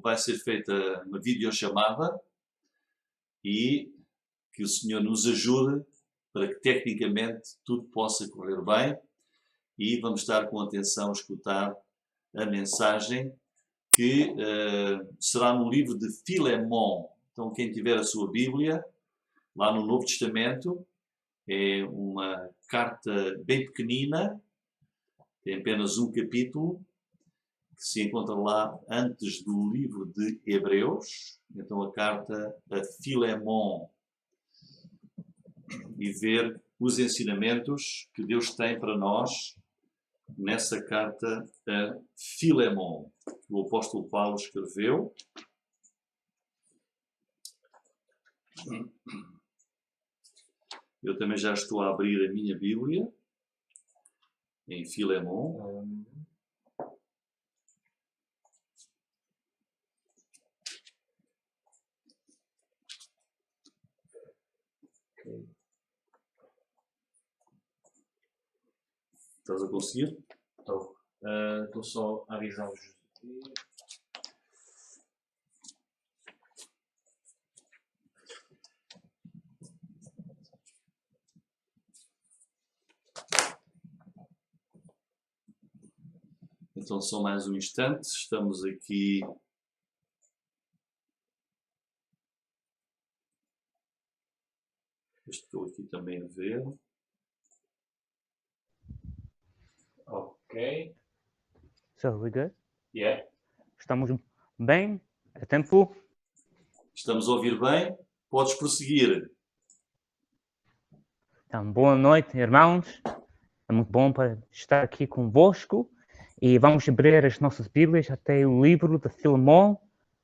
Vai ser feita uma videochamada e que o Senhor nos ajude para que tecnicamente tudo possa correr bem e vamos estar com atenção a escutar a mensagem que será no livro de Filemón. Então, quem tiver a sua Bíblia, lá no Novo Testamento, é uma carta bem pequenina, tem apenas um capítulo, que se encontra lá antes do livro de Hebreus, então a carta a Filemón, e ver os ensinamentos que Deus tem para nós nessa carta a Filemón, que o apóstolo Paulo escreveu. Eu também já estou a abrir a minha Bíblia em Filemón. Estás a conseguir? Estou só a avisar-vos. Então, só mais um instante. Estamos aqui. Estou aqui também a ver. Ok. So, we good? Yeah. Estamos bem? É tempo? Estamos a ouvir bem? Podes prosseguir. Então, boa noite, irmãos. É muito bom para estar aqui convosco. E vamos abrir as nossas Bíblias até o livro de Filemón.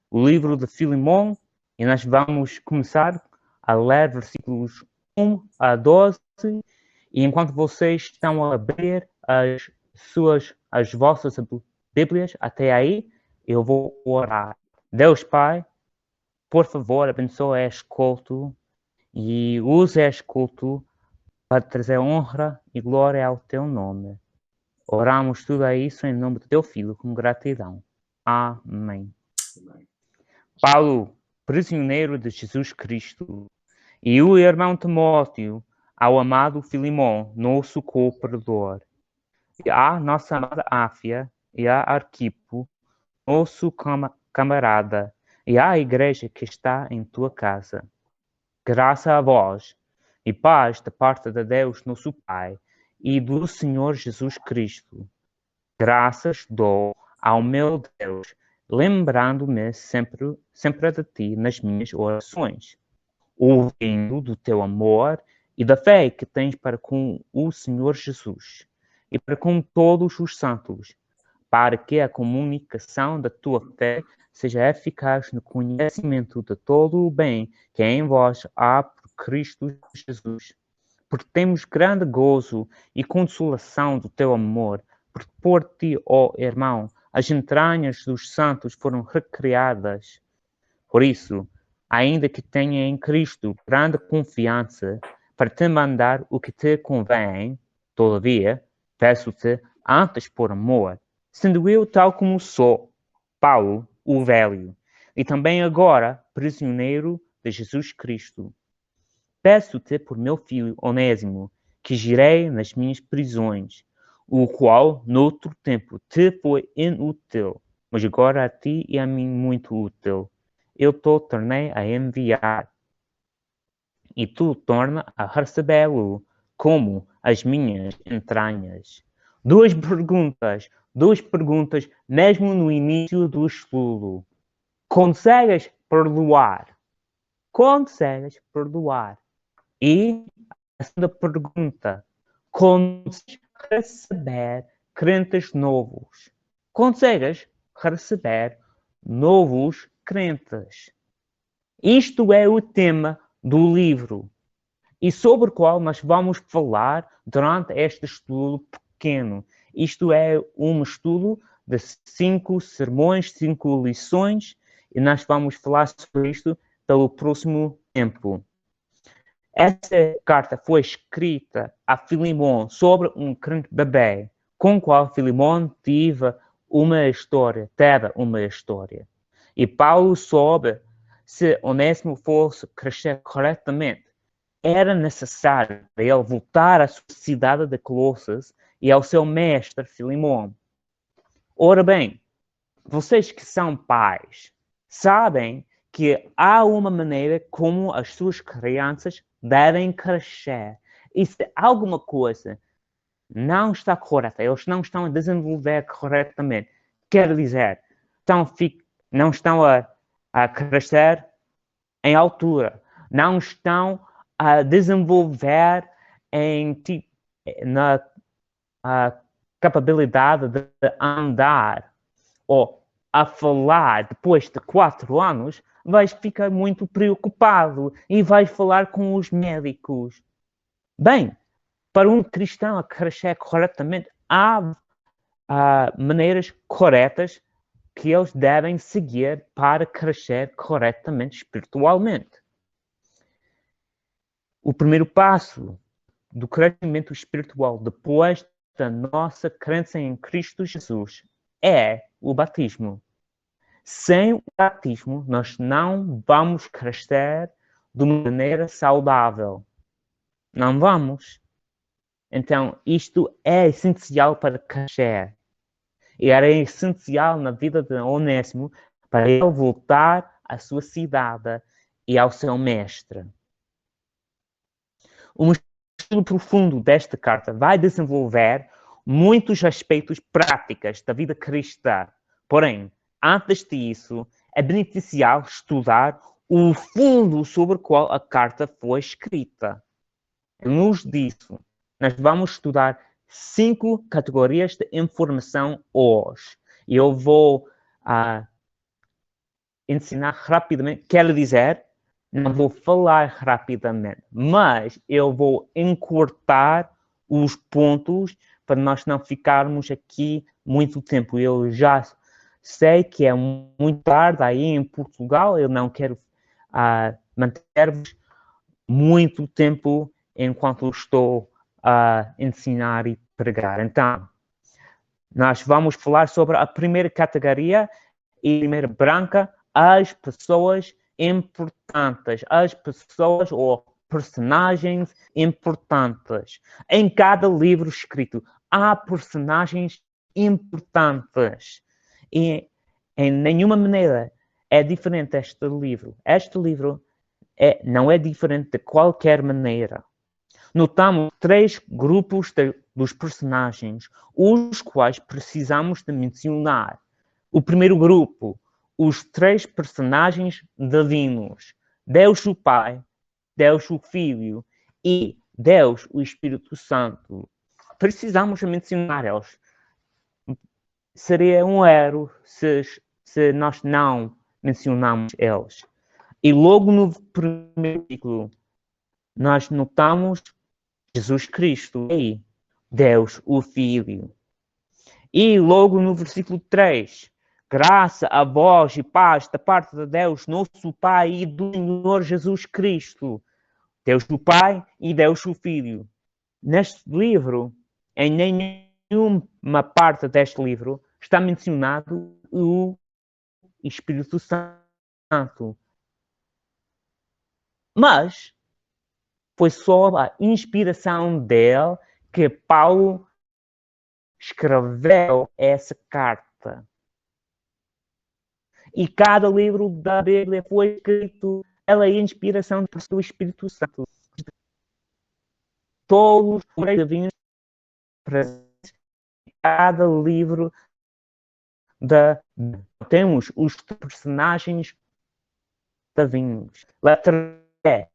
O livro de Filemón. E nós vamos começar a ler versículos 1 a 12. E enquanto vocês estão a abrir as vossas Bíblias até aí, eu vou orar. Deus Pai, por favor, abençoe este culto e use este culto para trazer honra e glória ao teu nome. Oramos tudo isso em nome do teu Filho, com gratidão. Amém. Amém. Paulo, prisioneiro de Jesus Cristo, e o irmão Timóteo, ao amado Filemón, nosso cooperador, e à nossa amada Áfia, e a Arquipo, nosso camarada, e à igreja que está em tua casa. Graça a vós, e paz da parte de Deus, nosso Pai, e do Senhor Jesus Cristo. Graças dou ao meu Deus, lembrando-me sempre de ti nas minhas orações, ouvindo do teu amor e da fé que tens para com o Senhor Jesus e para com todos os santos, para que a comunicação da tua fé seja eficaz no conhecimento de todo o bem que em vós há por Cristo Jesus. Porque temos grande gozo e consolação do teu amor, porque por ti, ó irmão, as entranhas dos santos foram recriadas. Por isso, ainda que tenha em Cristo grande confiança para te mandar o que te convém, todavia, peço-te antes por amor, sendo eu tal como sou, Paulo, o velho, e também agora prisioneiro de Jesus Cristo. Peço-te por meu filho Onésimo, que girei nas minhas prisões, o qual, noutro tempo, te foi inútil, mas agora a ti e a mim muito útil. Eu te tornei a enviar, e tu torna a recebê-lo, como as minhas entranhas. Duas perguntas, mesmo no início do estudo. Consegues perdoar? Consegues perdoar? E a segunda pergunta, consegues receber crentes novos? Consegues receber novos crentes? Isto é o tema do livro e sobre o qual nós vamos falar durante este estudo pequeno. Isto é um estudo de 5 sermões, 5 lições, e nós vamos falar sobre isto pelo próximo tempo. Esta carta foi escrita a Filemón sobre um crente bebê, com o qual Filemón teve uma história. E Paulo soube, se Onésimo fosse crescer corretamente, era necessário para ele voltar à sua cidade de Colossos e ao seu mestre Filimão. Ora bem, vocês que são pais, sabem que há uma maneira como as suas crianças devem crescer. E se alguma coisa não está correta, eles não estão a desenvolver corretamente, quer dizer, não estão a crescer em altura, não estão a desenvolver na capacidade de andar ou a falar depois de 4 anos, vais ficar muito preocupado e vais falar com os médicos. Bem, para um cristão a crescer corretamente, há maneiras corretas que eles devem seguir para crescer corretamente espiritualmente. O primeiro passo do crescimento espiritual depois da nossa crença em Cristo Jesus é o batismo. Sem o batismo, nós não vamos crescer de uma maneira saudável. Não vamos. Então, isto é essencial para crescer. E era essencial na vida de Onésimo para ele voltar à sua cidade e ao seu mestre. Um estudo profundo desta carta vai desenvolver muitos aspectos práticos da vida cristã. Porém, antes disso, é beneficial estudar o fundo sobre o qual a carta foi escrita. À luz disso, nós vamos estudar 5 categorias de informação hoje. E eu vou ensinar rapidamente, quer dizer, não vou falar rapidamente, mas eu vou encurtar os pontos para nós não ficarmos aqui muito tempo. Eu já sei que é muito tarde aí em Portugal, eu não quero manter-vos muito tempo enquanto estou a ensinar e pregar. Então, nós vamos falar sobre a primeira categoria, e a primeira branca, as pessoas importantes, as pessoas ou personagens importantes. Em cada livro escrito, há personagens importantes. E em nenhuma maneira é diferente este livro. Este livro não é diferente de qualquer maneira. Notamos 3 grupos dos personagens, os quais precisamos de mencionar. O primeiro grupo, os 3 personagens divinos. Deus o Pai, Deus o Filho e Deus o Espírito Santo. Precisamos mencionar eles. Seria um erro se nós não mencionarmos eles. E logo no primeiro versículo, nós notamos Jesus Cristo e Deus o Filho. E logo no versículo 3, graça a vós e paz da parte de Deus, nosso Pai e do Senhor Jesus Cristo. Deus o Pai e Deus o Filho. Neste livro, em nenhuma parte deste livro, está mencionado o Espírito Santo. Mas foi só a inspiração dele que Paulo escreveu essa carta. E cada livro da Bíblia foi escrito pela inspiração do Espírito Santo. Todos os divinos presentes em cada livro temos os personagens divinos. Letra E.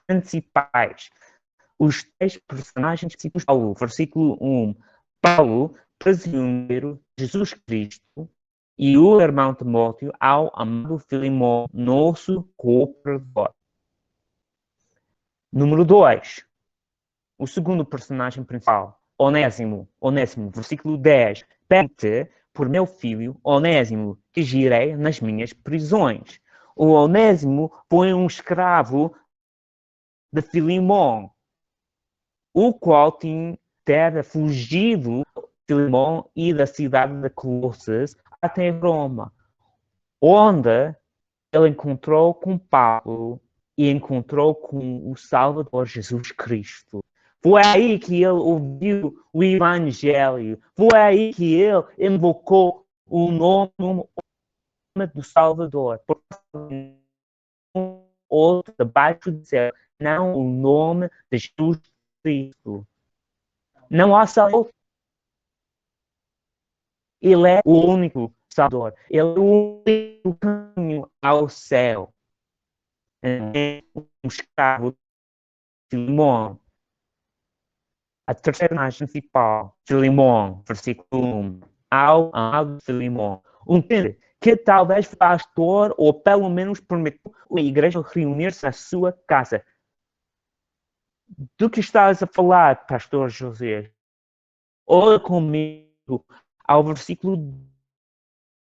Principais. Os 3 personagens principais. Paulo, versículo 1. Paulo, prisioneiro de Jesus Cristo, e o irmão Timóteo ao amado Filimão, nosso cooperador. Número 2. O segundo personagem principal, Onésimo, versículo 10. Pede por meu filho, Onésimo, que girei nas minhas prisões. O Onésimo foi um escravo de Filimão, o qual tinha fugido de Filimão e da cidade de Colossos até Roma, onde ele encontrou com Paulo e encontrou com o Salvador Jesus Cristo. Foi aí que ele ouviu o Evangelho. Foi aí que ele invocou o nome do Salvador. Porque outro debaixo do céu, não o nome de Jesus Cristo. Não há salvação. Ele é o único Salvador. Ele é o único caminho ao céu. É um escravo de Filemão. A terceira personagem principal, Filemão, versículo 1. Ao amado Filemão. Um que talvez foi pastor ou pelo menos permitiu a igreja reunir-se na sua casa. Do que estás a falar, pastor José? Olha comigo ao versículo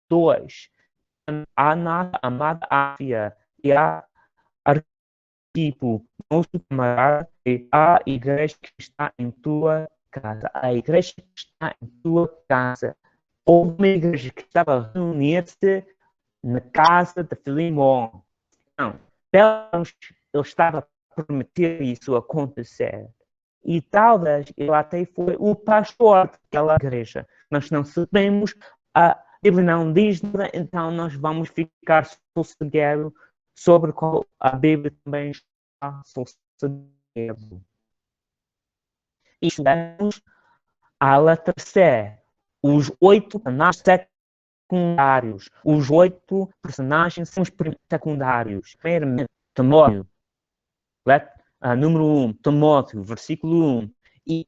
2. A nossa amada Áfia e a Arquipo, nosso camarada, e a igreja que está em tua casa. A igreja que está em tua casa. Houve uma igreja que estava a reunir-se na casa de Filemão. Não, ele estava a permitir isso acontecer. E talvez ele até foi o pastor daquela igreja. Nós não sabemos, a Bíblia não diz nada, então nós vamos ficar sossegados sobre qual a Bíblia também está sossegado. E chegamos à letra C. Os 8 personagens secundários. Os 8 personagens são os secundários. Primeiramente, Timóteo. Número 1, Timóteo, versículo 1. E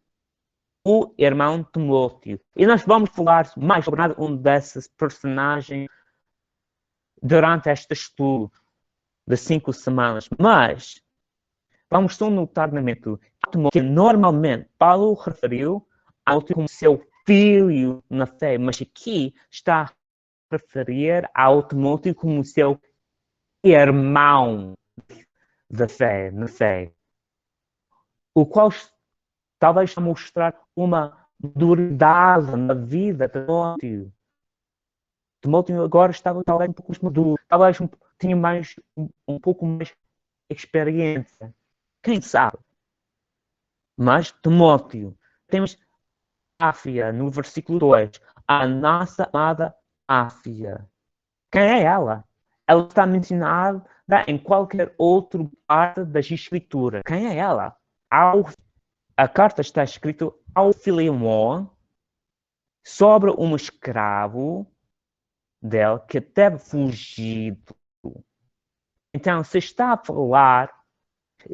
o irmão Timóteo. E nós vamos falar mais sobre um desses personagens durante este estudo de 5 semanas. Mas vamos só notar no momento que normalmente Paulo referiu ao como seu filho na fé, mas aqui está a referir ao Timóteo como seu irmão da fé, na fé. O qual talvez está a mostrar uma duridade na vida de Timóteo. Timóteo agora estava talvez um pouco mais maduro, talvez tinha um pouco mais experiência. Quem sabe? Mas Timóteo, temos Áfia no versículo 2. A nossa amada Áfia. Quem é ela? Ela está mencionada em qualquer outra parte das escrituras. Quem é ela? A carta está escrita ao Filemão sobre um escravo dele que teve fugido. Então, se está a falar,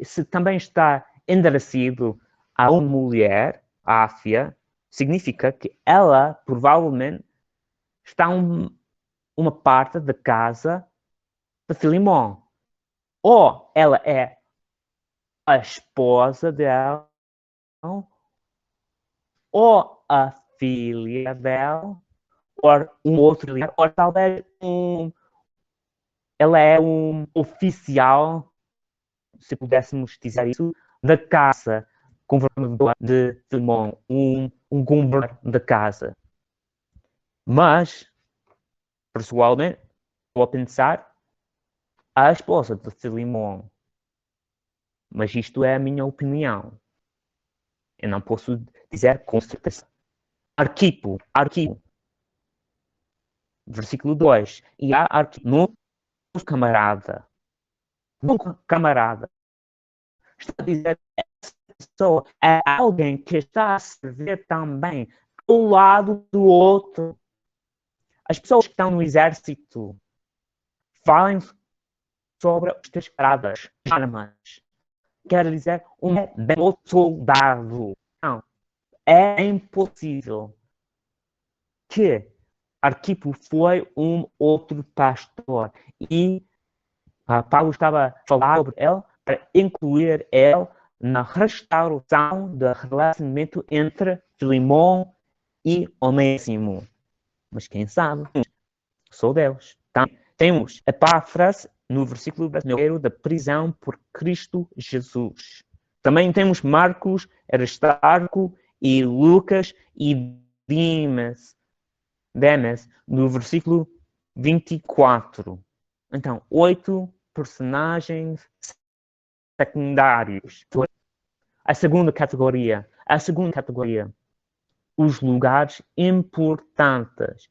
se também está endereçado a uma mulher, Áfia, significa que ela provavelmente está uma parte da casa de Filemão. Ou ela é a esposa dela, ou a filha dela, ou um outro líder, ou talvez ela é um oficial, se pudéssemos dizer isso, da casa, governador de Filemão, um governador da casa. Mas, pessoalmente, estou a pensar a esposa de Filemão. Mas isto é a minha opinião. Eu não posso dizer com certeza. Arquipo. Versículo 2. E há Arquipo, novo camarada. Está a dizer que essa pessoa é alguém que está a servir também ao lado do outro. As pessoas que estão no exército falam sobre os teus camaradas, armas. Quer dizer, um belo soldado. Não. É impossível que Arquipo foi um outro pastor. E Paulo estava a falar sobre ele para incluir ele na restauração do relacionamento entre Filemão e Onésimo. Mas quem sabe? Sou Deus. Então, temos Epáfras no versículo brasileiro da prisão por Cristo Jesus. Também temos Marcos, Aristarco e Lucas e Dimas. Demas, no versículo 24. Então, 8 personagens secundários. A segunda categoria. Os lugares importantes.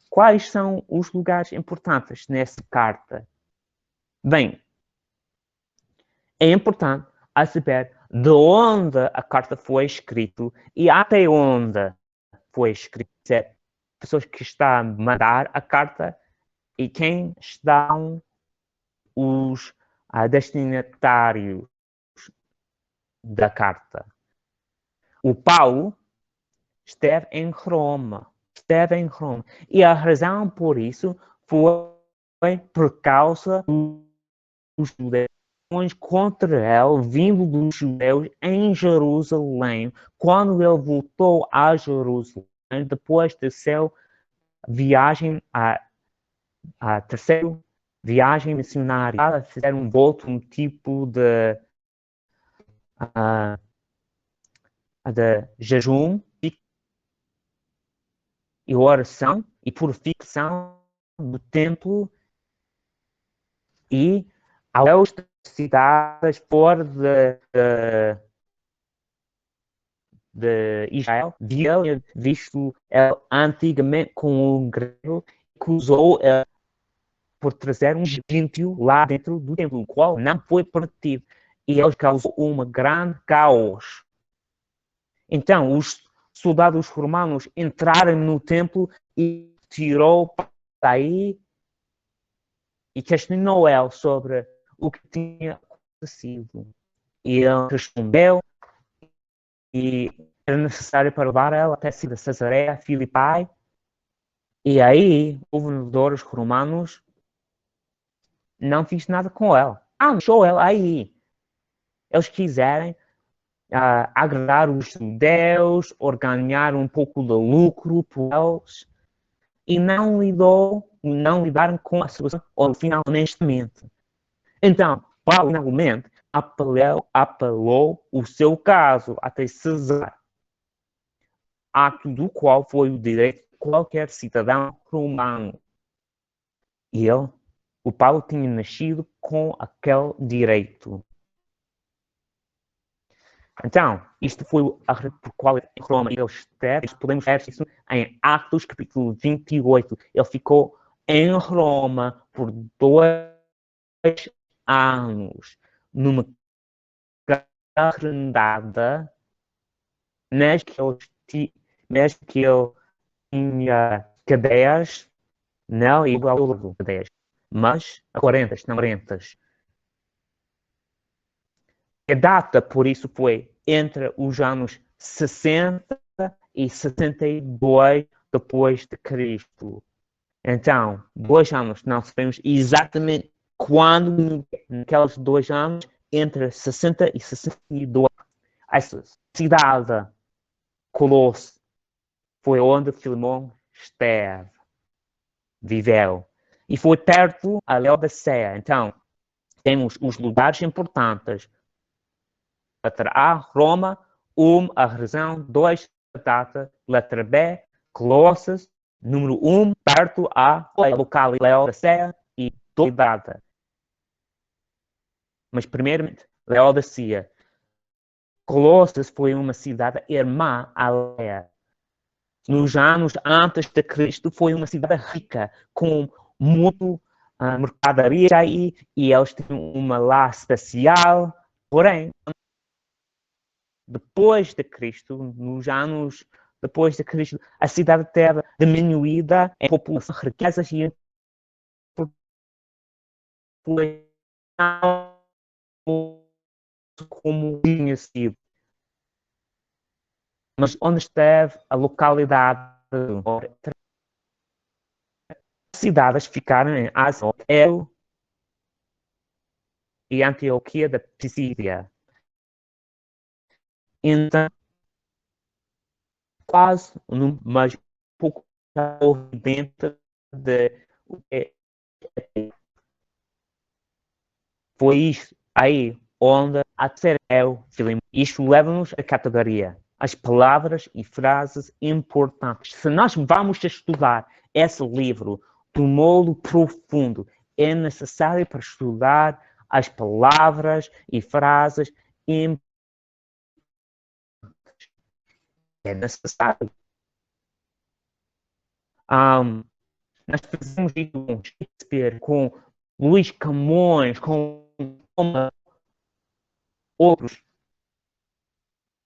Quais são os lugares importantes nessa carta? Bem, é importante a saber de onde a carta foi escrita e até onde foi escrita. Pessoas que estão a mandar a carta e quem estão os destinatários da carta. O Paulo esteve em Roma. E a razão por isso foi por causa dos judeus contra ele, vindo dos judeus em Jerusalém, quando ele voltou a Jerusalém, depois da sua viagem, a terceira viagem missionária, fizeram um tipo de jejum e oração e purificação do templo e aos cidades fora de Israel, havia visto antigamente com um grego que usou por trazer um gentio lá dentro do templo, o qual não foi permitido. E ele causou um grande caos. Então, os soldados romanos entraram no templo e tirou daí e questionou ele sobre o que tinha acontecido. E ele respondeu e era necessário para levar ela até Cesareia Filipai. E aí, os governadores romanos não fiz nada com ela. Deixou ela aí. Eles quiserem agradar os judeus, ou ganhar um pouco de lucro por eles, e não lidaram com a situação honestamente. Então, Paulo finalmente apelou o seu caso até César, ato do qual foi o direito de qualquer cidadão romano. E o Paulo tinha nascido com aquele direito. Então, isto foi a razão por qual em Roma ele esteve. Podemos ver isso em Atos capítulo 28. Ele ficou em Roma por 2 anos, numa garrandada, mesmo que ele tinha cadeias, não igual a cadeias, mas a 40, não 40. A data, por isso, foi entre os anos 60 e 72 depois de Cristo. Então, 2 anos, não sabemos exatamente quando, naqueles 2 anos, entre 60 e 62. Essa cidade, Colosso, foi onde Filemão esteve, viveu. E foi perto a Laodiceia. Então, temos os lugares importantes. Letra A, Roma. A razão. 2, a data. Letra B, Colossos. Número 1, perto a localidade Laodiceia. E 2, data. Mas, primeiramente, Laodiceia. Colossos foi uma cidade irmã a Leia. Nos anos antes de Cristo, foi uma cidade rica, com muito mercadoria aí, e eles tinham uma lá especial. Porém, depois de Cristo, nos anos depois de Cristo, a cidade teve diminuída em população, riquezas e população como tinha sido. Mas onde esteve a localidade, as cidades ficaram em Ásia e Antioquia da Pisídia. Então, quase, mas pouco dentro de foi isto aí onde a terceira é o Filemão. Isto leva-nos à categoria. as palavras e frases importantes. Se nós vamos estudar esse livro do modo profundo, é necessário para estudar as palavras e frases importantes. É necessário. Nós fazemos isso com Shakespeare, com Luís Camões, com outros.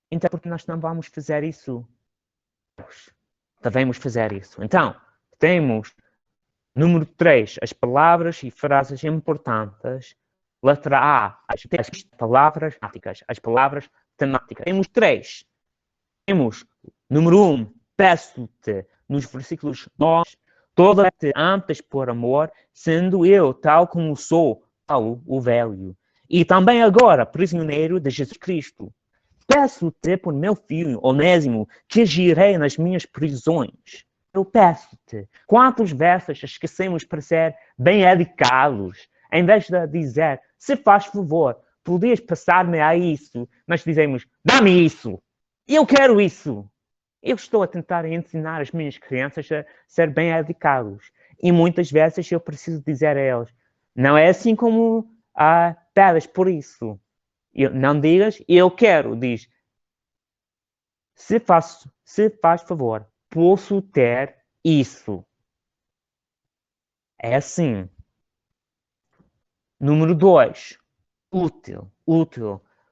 Então, porque nós não vamos fazer isso? Devemos fazer isso. Então, temos, número 3, as palavras e frases importantes. Letra A, as palavras temáticas. As palavras temáticas. Temos 3. Temos, número 1, peço-te, nos versículos 9, toda-te antes por amor, sendo eu tal como sou, Paulo, o velho. E também agora, prisioneiro de Jesus Cristo. Peço-te por meu filho, Onésimo, que agirei nas minhas prisões. Eu peço-te. Quantos versos esquecemos para ser bem educados? Em vez de dizer, se faz favor, podias passar-me a isso, nós dizemos, dá-me isso. Eu quero isso. Eu estou a tentar ensinar as minhas crianças a ser bem educados. E muitas vezes eu preciso dizer a eles, não é assim como pedas por isso. Não digas, eu quero. Diz, se faz favor, posso ter isso. É assim. Número 2. Útil.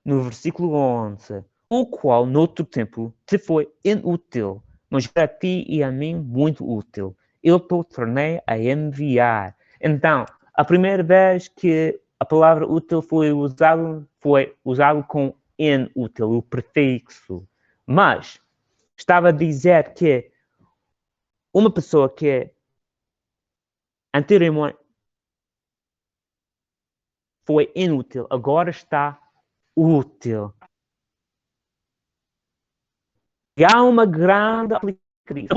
No versículo 11. O qual, noutro tempo, te foi inútil, mas para ti e a mim muito útil. Eu te tornei a enviar. Então, a primeira vez que a palavra útil foi usado com inútil, o prefixo. Mas estava a dizer que uma pessoa que anteriormente foi inútil, agora está útil. E há uma grande crise.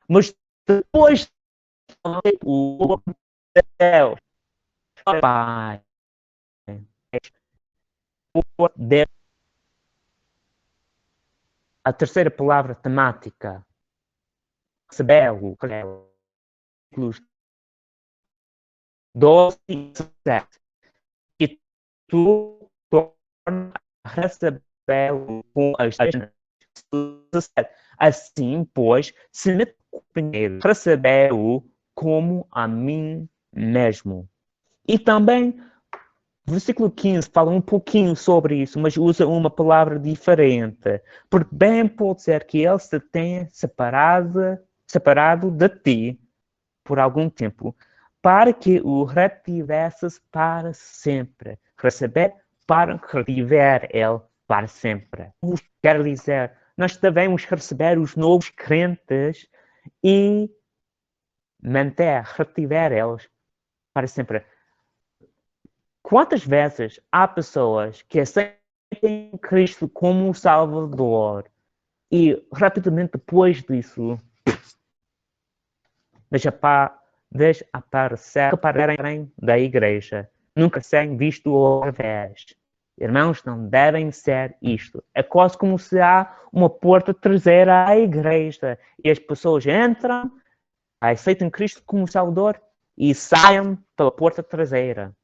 Mas depois o Deus, Pai, Deus, a terceira palavra temática, recebeu, 12 e 17. E tu torna recebeu com as 17. Assim, pois, se me companheiro recebeu como a mim mesmo. E também, versículo 15 fala um pouquinho sobre isso, mas usa uma palavra diferente. Porque bem pode ser que ele se tenha separado de ti por algum tempo, para que o retivesses para sempre. Receber para retiver ele para sempre. Quer dizer, nós devemos receber os novos crentes e retiver eles para sempre. Quantas vezes há pessoas que aceitam Cristo como Salvador e rapidamente depois disso desaparecerem da igreja, nunca serem vistos outra vez? Irmãos, não devem ser isto. É quase como se há uma porta traseira à igreja e as pessoas entram, aceitam Cristo como Salvador e saiam pela porta traseira.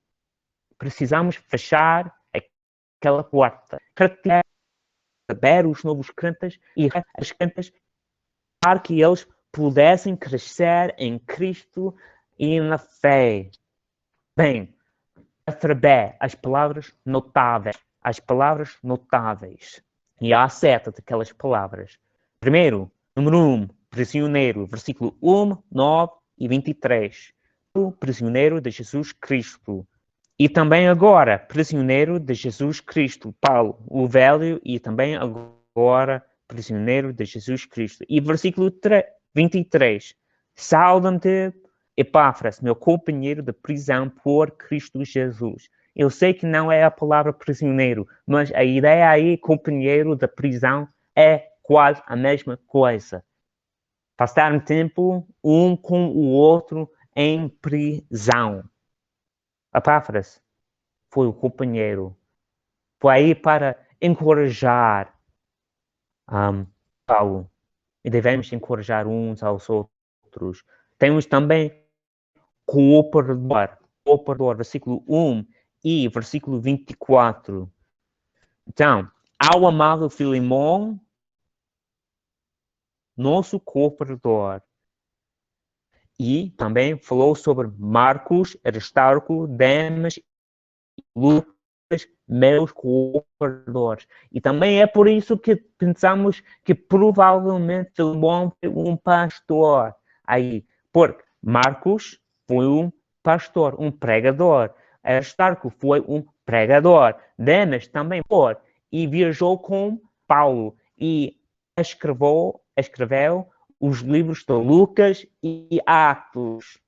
Precisamos fechar aquela porta. Receber os novos crentes e as crentes para que eles pudessem crescer em Cristo e na fé. Bem, letra B, as palavras notáveis. E há 7 daquelas palavras. Primeiro, número 1, prisioneiro, versículo 1, 9 e 23. O prisioneiro de Jesus Cristo. E também agora, prisioneiro de Jesus Cristo. Paulo, o velho, e também agora, prisioneiro de Jesus Cristo. E versículo 23. Saúdam-te, Epáfras, meu companheiro de prisão por Cristo Jesus. Eu sei que não é a palavra prisioneiro, mas a ideia aí, companheiro de prisão, é quase a mesma coisa. Passaram tempo um com o outro em prisão. Epáfras foi o companheiro. Foi aí para encorajar Paulo. E devemos encorajar uns aos outros. Temos também cooperador, versículo 1 e versículo 24. Então, ao amado Filemon, nosso cooperador. E também falou sobre Marcos, Aristarco, Demas, Lucas, meus cooperadores. E também é por isso que pensamos que provavelmente Filemon foi um pastor. Aí, porque Marcos foi um pastor, um pregador. Aristarco foi um pregador. Demas também foi. E viajou com Paulo. E escreveu os livros de Lucas e Atos.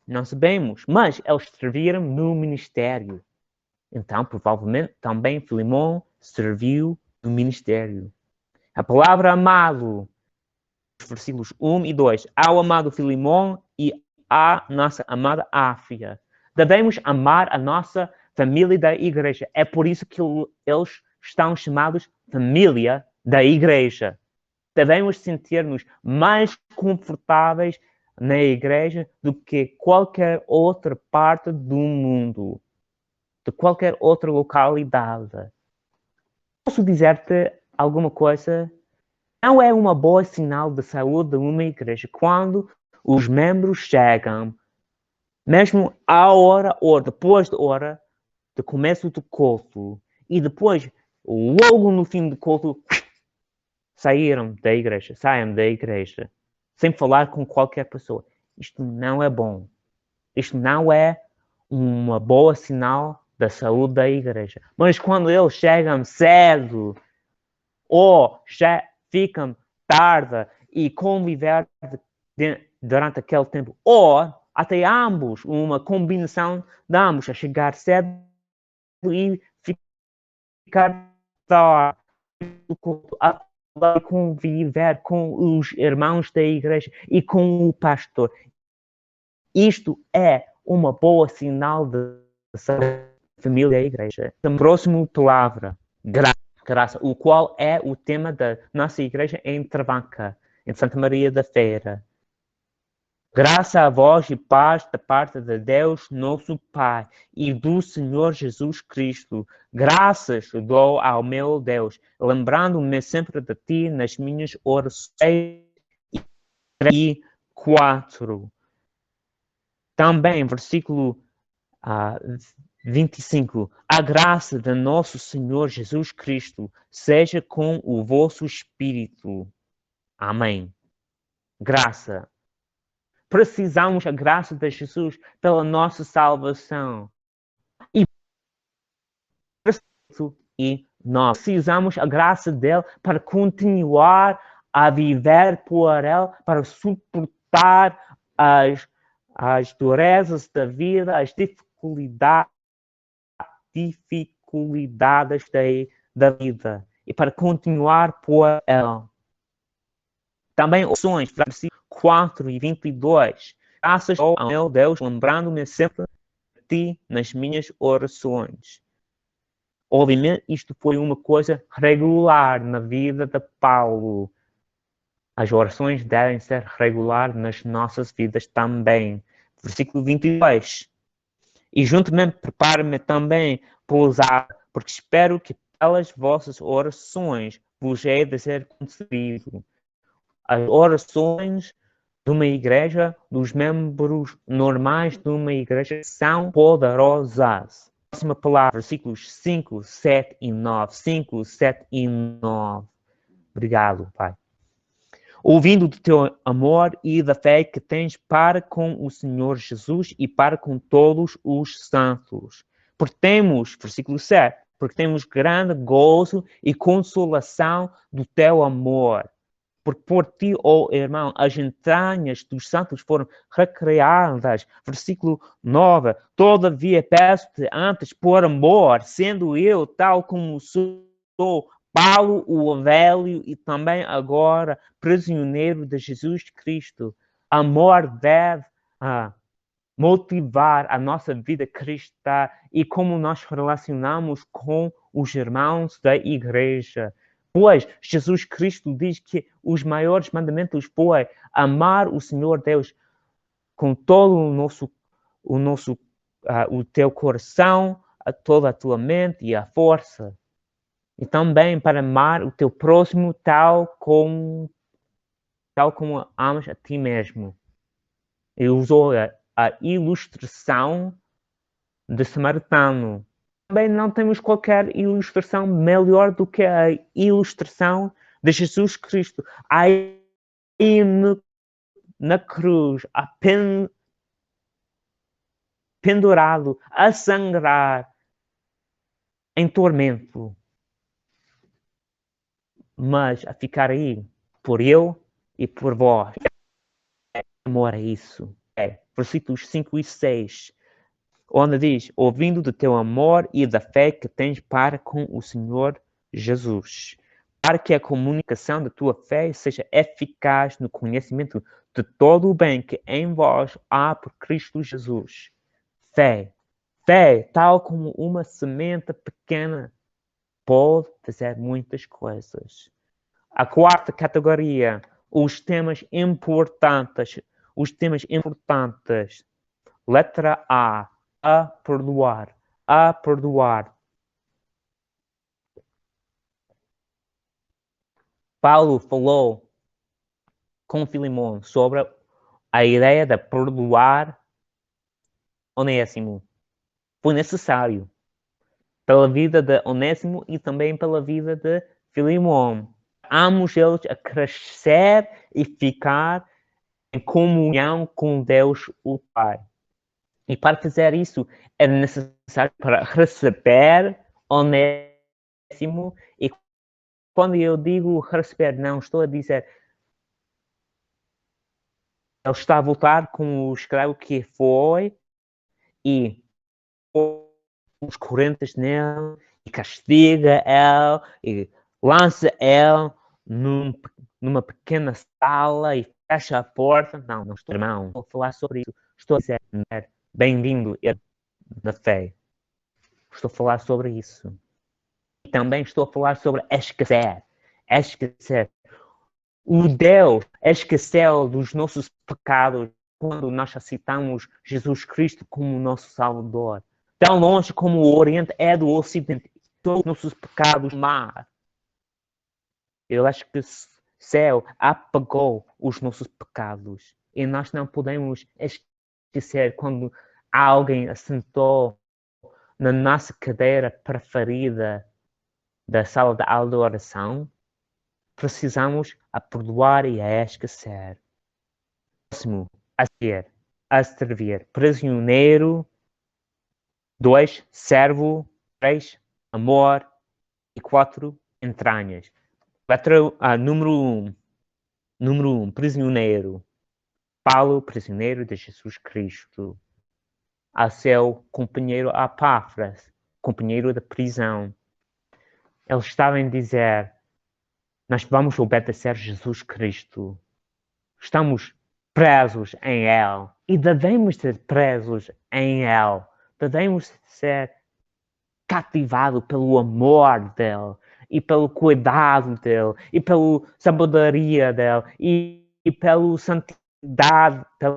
Não sabemos, mas eles serviram no ministério. Então, provavelmente, também Filemon serviu no ministério. A palavra amado, versículos 1 e 2. Ao amado Filemon e à nossa amada Áfia. Devemos amar a nossa família da igreja. É por isso que eles estão chamados família da igreja. Devemos sentir-nos mais confortáveis na igreja do que qualquer outra parte do mundo, de qualquer outra localidade. Posso dizer-te alguma coisa? Não é uma boa sinal de saúde de uma igreja quando os membros chegam, mesmo à hora ou depois da hora de começo do culto, e depois, logo no fim do culto, saem da igreja, sem falar com qualquer pessoa. Isto não é bom. Isto não é uma boa sinal da saúde da igreja. Mas quando eles chegam cedo, ou ficam tarde e conviver durante aquele tempo, ou até ambos, uma combinação de ambos, a chegar cedo e ficar tarde, a conviver com os irmãos da igreja e com o pastor. Isto é uma boa sinal de família da igreja. A próxima palavra, graça, o qual é o tema da nossa igreja em Travanca, em Santa Maria da Feira. Graça a vós e paz da parte de Deus, nosso Pai, e do Senhor Jesus Cristo. Graças dou ao meu Deus, lembrando-me sempre de ti nas minhas orações. E 4. Também, versículo 25. A graça de nosso Senhor Jesus Cristo seja com o vosso espírito. Amém. Graça. Precisamos da graça de Jesus pela nossa salvação. E nós precisamos da graça dele para continuar a viver por ele, para suportar as durezas da vida, as dificuldades da vida, e para continuar por ele. Também orações, versículos 4 e 22. Graças ao meu Deus, lembrando-me sempre de ti nas minhas orações. Obviamente, isto foi uma coisa regular na vida de Paulo. As orações devem ser regulares nas nossas vidas também. Versículo 22. E juntamente preparo-me também para usar, porque espero que pelas vossas orações vos hei de ser concedido. As orações de uma igreja, dos membros normais de uma igreja, são poderosas. Próxima palavra, versículos 5, 7 e 9. 5, 7 e 9. Obrigado, Pai. Ouvindo do teu amor e da fé que tens para com o Senhor Jesus e para com todos os santos. Porque temos, versículo 7, porque temos grande gozo e consolação do teu amor. Porque por ti, ó irmão, as entranhas dos santos foram recriadas. Versículo 9. Todavia peço-te antes por amor, sendo eu tal como sou, Paulo, o velho, e também agora prisioneiro de Jesus Cristo. Amor deve motivar a nossa vida cristã e como nós relacionamos com os irmãos da igreja. Pois Jesus Cristo diz que os maiores mandamentos foi amar o Senhor Deus com todo o teu coração, toda a tua mente e a força. E também para amar o teu próximo tal como amas a ti mesmo. Ele usou a ilustração de samaritano. Também não temos qualquer ilustração melhor do que a ilustração de Jesus Cristo. Aí na cruz, pendurado, a sangrar, em tormento, mas a ficar aí por eu e por vós. Amor a isso. Versículos 5 e 6. Onde diz, ouvindo do teu amor e da fé que tens para com o Senhor Jesus, para que a comunicação da tua fé seja eficaz no conhecimento de todo o bem que em vós há por Cristo Jesus. Fé, tal como uma semente pequena, pode fazer muitas coisas. A quarta categoria, os temas importantes. Letra A perdoar. Paulo falou com Filemão sobre a ideia de perdoar Onésimo. Foi necessário pela vida de Onésimo e também pela vida de Filemão. Ambos eles a crescer e ficar em comunhão com Deus o Pai. E para fazer isso, é necessário para receber Onésimo. E quando eu digo receber, não estou a dizer ele está a voltar com o escravo que foi e os correntes nele e castiga ele e lança ele numa pequena sala e fecha a porta. Não estou, irmão, vou falar sobre isso. Estou a dizer, bem-vindo da fé. Estou a falar sobre isso. E também estou a falar sobre esquecer. O Deus esqueceu dos nossos pecados quando nós aceitamos Jesus Cristo como nosso Salvador. Tão longe como o Oriente é do Ocidente, todos os nossos pecados mar. Eu acho que o céu apagou os nossos pecados. E nós não podemos esquecer quando alguém assentou na nossa cadeira preferida da sala de adoração. Precisamos a perdoar e a esquecer. Próximo, a servir. Prisioneiro. 2, servo. 3, amor. E 4, entranhas. Número 1, prisioneiro. Paulo, prisioneiro de Jesus Cristo. A seu companheiro Epáfras, companheiro da prisão. Eles estavam a dizer, nós vamos obedecer Jesus Cristo. Estamos presos em Ele. E devemos ser presos em Ele. Devemos ser cativados pelo amor dEle. E pelo cuidado dEle. E pela sabedoria dEle. E pela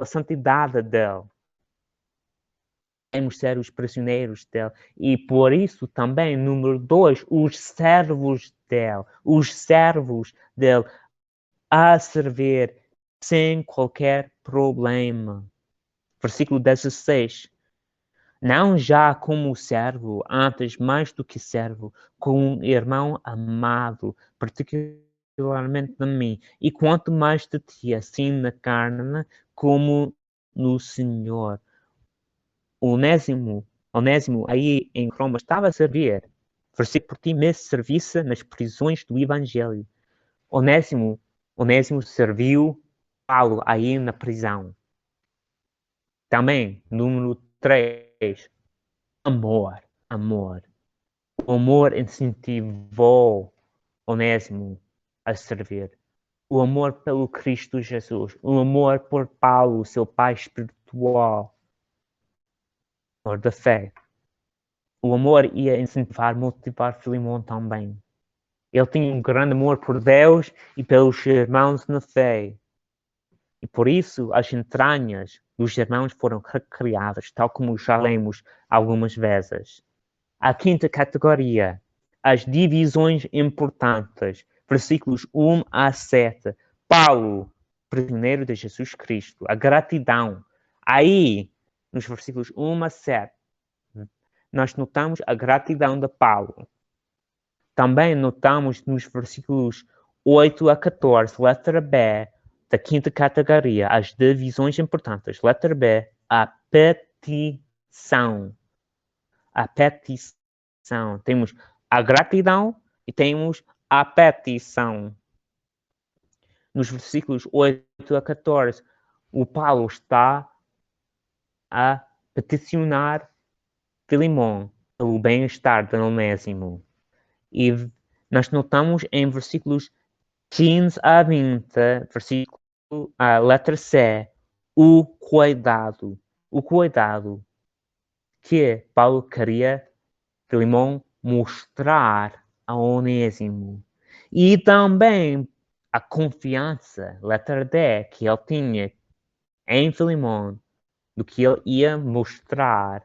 santidade dEle. Devemos ser os prisioneiros dEle. E por isso também, número 2, os servos dEle. Os servos dEle a servir sem qualquer problema. Versículo 16. Não já como servo, antes mais do que servo, como um irmão amado, particularmente de mim, e quanto mais de ti, assim na carne como no Senhor. Onésimo, aí em Roma, estava a servir. Versículo por ti me servisse nas prisões do Evangelho. Onésimo serviu Paulo aí na prisão. Também, número 3, amor. O amor incentivou Onésimo a servir. O amor pelo Cristo Jesus. O amor por Paulo, seu pai espiritual. da fé. O amor ia incentivar, motivar Filemão também. Ele tinha um grande amor por Deus e pelos irmãos na fé. E por isso as entranhas dos irmãos foram recriadas, tal como já lemos algumas vezes. A quinta categoria, as divisões importantes, versículos 1 a 7. Paulo, prisioneiro de Jesus Cristo, a gratidão. Aí, nos versículos 1 a 7, nós notamos a gratidão de Paulo. Também notamos nos versículos 8 a 14, letra B, da quinta categoria, as divisões importantes. Letra B, a petição. A petição. Temos a gratidão e temos a petição. Nos versículos 8 a 14, o Paulo está a peticionar Filemão pelo bem-estar de Onésimo. E nós notamos em versículos 15 a 20, versículo, letra C, o cuidado. O cuidado que Paulo queria Filemão mostrar a Onésimo. E também a confiança, letra D, que ele tinha em Filemão, do que ele ia mostrar,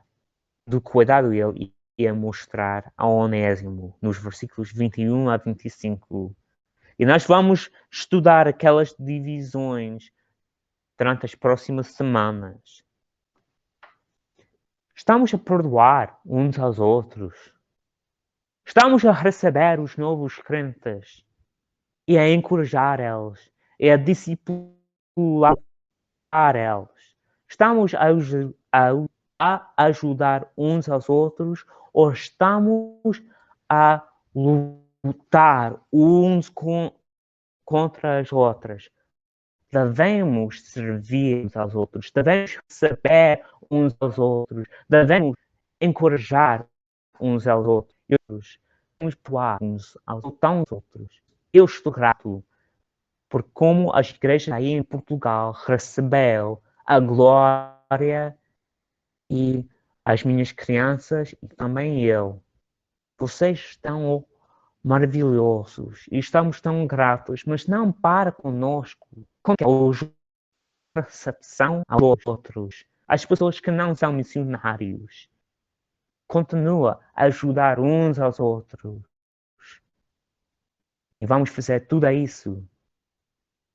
do cuidado ele ia mostrar a Onésimo, nos versículos 21 a 25. E nós vamos estudar aquelas divisões durante as próximas semanas. Estamos a perdoar uns aos outros. Estamos a receber os novos crentes e a encorajar eles e a discipular eles. Estamos a ajudar uns aos outros ou estamos a lutar uns contra as outras? Devemos servir uns aos outros, devemos receber uns aos outros, devemos encorajar uns aos outros, devemos doar uns aos outros. Eu estou grato por como as igrejas aí em Portugal recebeu a glória e as minhas crianças e também eu. Vocês estão maravilhosos e estamos tão gratos, mas não para conosco. Com a recepção aos outros, as pessoas que não são missionários. Continua a ajudar uns aos outros. E vamos fazer tudo isso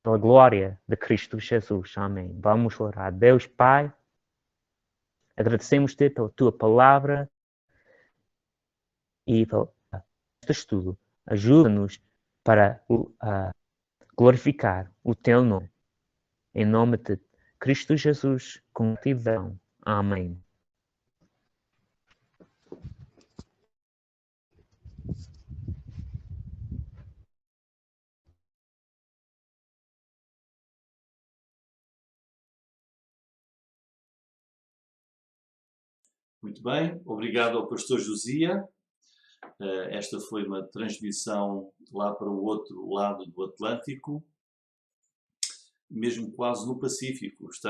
pela glória de Cristo Jesus. Amém. Vamos orar. Deus Pai, agradecemos-te pela tua palavra e pelo este estudo. Ajuda-nos para glorificar o teu nome. Em nome de Cristo Jesus, com gratidão. Amém. Muito bem, obrigado ao pastor Josia. Esta foi uma transmissão lá para o outro lado do Atlântico, mesmo quase no Pacífico. Está